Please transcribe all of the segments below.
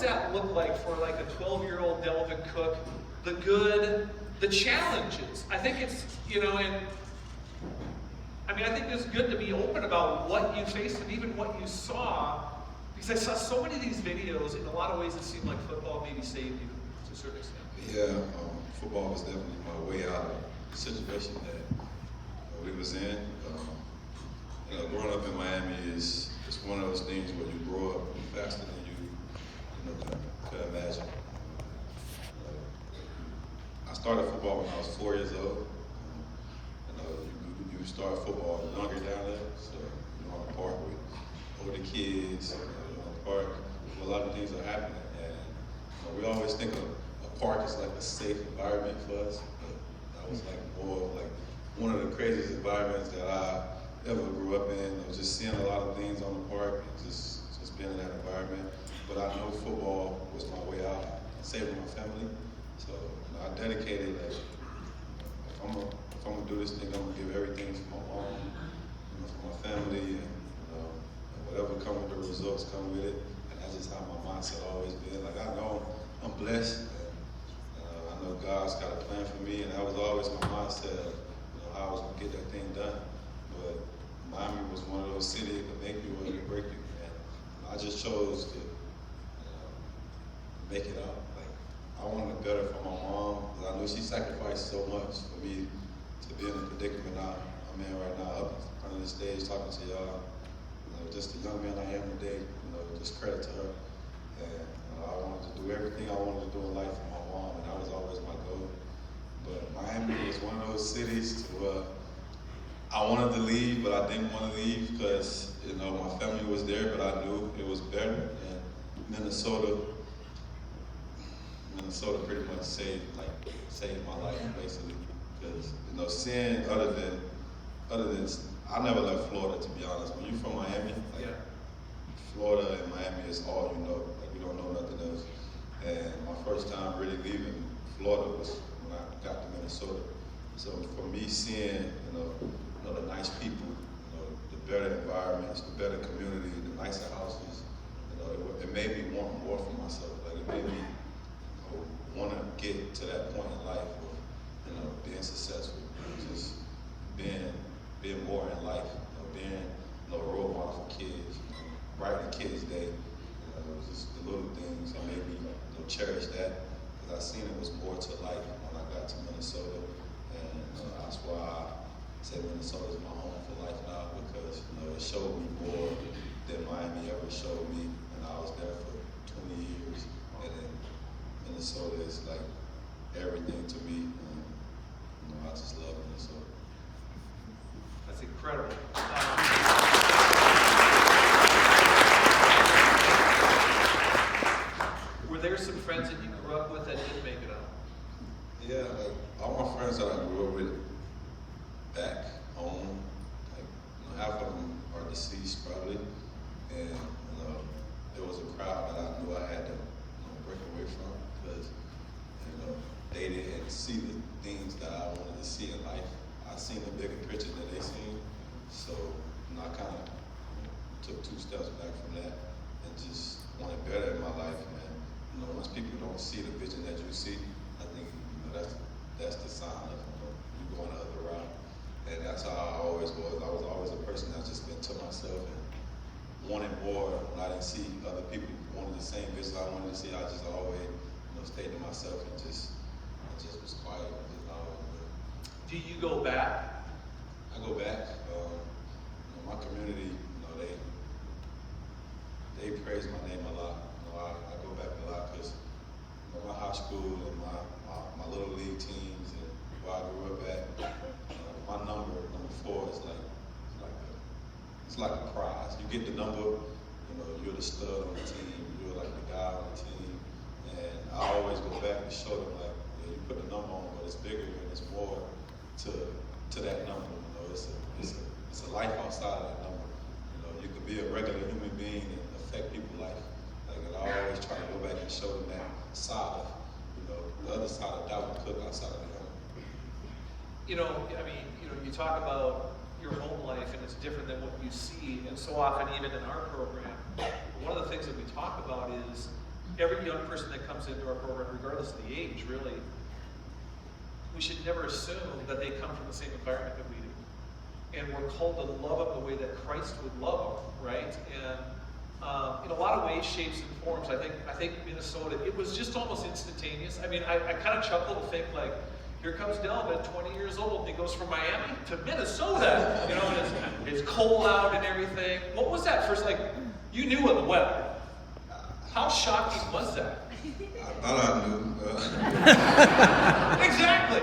that look like for like a 12-year-old Dalvin Cook? The good, the challenges. I think it's, and I mean, I think it's good to be open about what you faced and even what you saw, because I saw so many of these videos. In a lot of ways, it seemed like football maybe saved you to a certain extent. Yeah, football was definitely my way out of the situation that we was in. Growing up in Miami is one of those things where you grow up faster than you could imagine. I started football when I was 4 years old. You start football younger down there, so you're on the park with older kids, on the park, a lot of things are happening. And we always think of a park as like a safe environment for us, but that was like more of like one of the craziest environments that I ever grew up in. I was just seeing a lot of things on the park and just being in that environment. But I know football was my way out, saving my family. So I dedicated that if I'm gonna do this thing, I'm gonna give everything for my mom, for my family, and whatever comes with the results come with it. And that's just how my mindset always been. Like, I know I'm blessed, and I know God's got a plan for me, and that was always my mindset of how I was gonna get that thing done. But Miami was one of those cities that could make you or could break you, and I just chose to make it out. Like, I wanted better for my mom, because I knew she sacrificed so much for me to be in the predicament I'm in right now, up in front of the stage talking to y'all. Just the young man I am today, just credit to her. And I wanted to do everything I wanted to do in life for my mom, and that was always my goal. But Miami was one of those cities to I wanted to leave, but I didn't want to leave because my family was there, but I knew it was better. And Minnesota pretty much saved my life basically, because seeing other than I never left Florida, to be honest. When you're from Miami, Florida and Miami is all you know. Like, you don't know nothing else. And my first time really leaving Florida was when I got to Minnesota. So for me, seeing the nice people, the better environments, the better community, the nicer houses, it made me want more for myself. Like, it made me want to get to that point in life of being successful, just being more in life, being a role model for kids, brightening kids' day, just the little things that made me cherish that, because I seen it was more to life when I got to Minnesota, and that's why I say Minnesota is my home for life now, because it showed me more than Miami ever showed me, and I was there for 20 years, and then Minnesota is like everything to me, and I just love Minnesota. That's incredible. Were there some friends that you grew up with that didn't make it out? Yeah, like all my friends that I grew up with back home, half of them are deceased probably, and there was a crowd that I knew I had to break away from, because they didn't see the things that I wanted to see in life. I seen the bigger picture that they seen, so I kind of took 2 steps back from that and just wanted better in my life. And once people don't see the vision that you see, I think that's the sign of you going the other route. And that's how I always was. I was always a person that just been to myself and wanted more. When I didn't see other people wanted the same vision I wanted to see, I just always stayed to myself and just was quiet. Do you go back? I go back. My community, they praise my name a lot. I go back a lot because my high school and my little league teams and where I grew up at, my number 4 is it's like a prize. You get the number, you're the stud on the team. You're like the guy on the team. And I always go back and show them you put the number on, but it's bigger and it's more to that number. It's a life outside of that number. You could be a regular human being and affect people's life. And I always try to go back and show them that side of, the other side of Dalvin Cook outside of the home. You talk about your home life and it's different than what you see, and so often even in our program, one of the things that we talk about is every young person that comes into our program, regardless of the age, really, we should never assume that they come from the same environment that we do. And we're called to love them the way that Christ would love them, right? And in a lot of ways, shapes, and forms, I think Minnesota, it was just almost instantaneous. I mean, I kind of chuckle to think like, here comes Dalvin, 20 years old, and he goes from Miami to Minnesota, you know, and it's cold out and everything. What was that first, like, you knew of the weather. How shocking was that? I thought I knew. Exactly.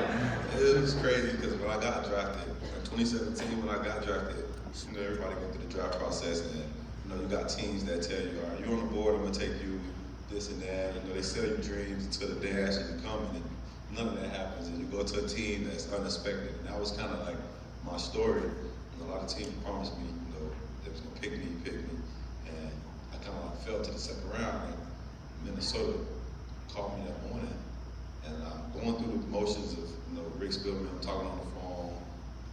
It was crazy because when I got drafted, in 2017 when I got drafted, you know, everybody went through the draft process, and you know, you got teams that tell you, all right, you're on the board, I'm gonna take you this and that. You know, they sell you dreams until the dash and you come and none of that happens, and you go to a team that's unexpected. And that was kind of like my story. And a lot of teams promised me, you know, they was gonna pick me, and I kind of like fell to the second round. And Minnesota called me that morning, and I'm going through the motions of, you know, Rick Spielman, I'm talking on the phone.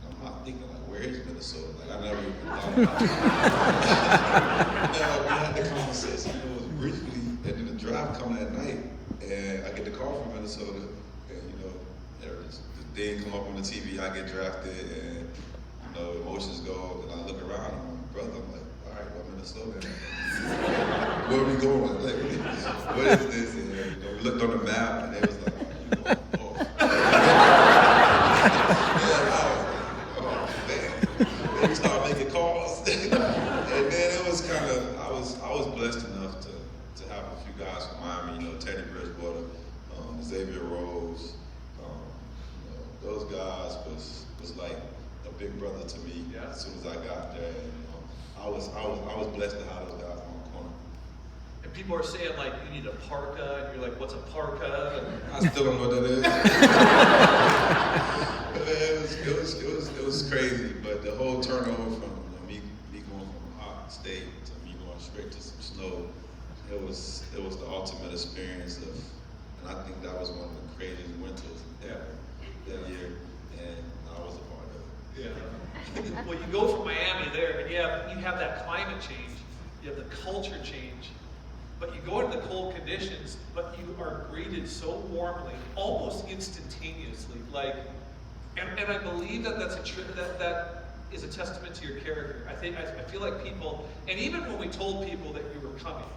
And I'm not thinking like, where is Minnesota? Like I never even thought about it. Now we had the conversation, you know, it was briefly, and then the drive come that night, and I get the call from Minnesota. The thing come up on the TV, I get drafted, and you know, emotions go, and I look around, and my brother, I'm like, all right, well, Minnesota, where are we going? Like, what is this? And you know, we looked on the map, and it was like, you going, oh. Yeah, I was like, oh man. Then we started making calls, and then it was kind of, I was blessed enough to have a few guys from Miami, you know, Teddy Bridgewater, Xavier Rose. Those guys was like a big brother to me. Yeah. As soon as I got there, and, you know, I was blessed to have those guys on my corner. And people are saying like, you need a parka, and you're like, what's a parka? And I still don't know what that is. It was crazy, but the whole turnover from, you know, me going from hot state to me going straight to some snow, it was the ultimate experience of, and I think that was one of the craziest winters ever. That year, and I was a part of it. Yeah. Well, you go from Miami there, and you have that climate change, you have the culture change, but you go into the cold conditions, but you are greeted so warmly, almost instantaneously. Like, and I believe that that is a testament to your character. I feel like people, and even when we told people that you were coming,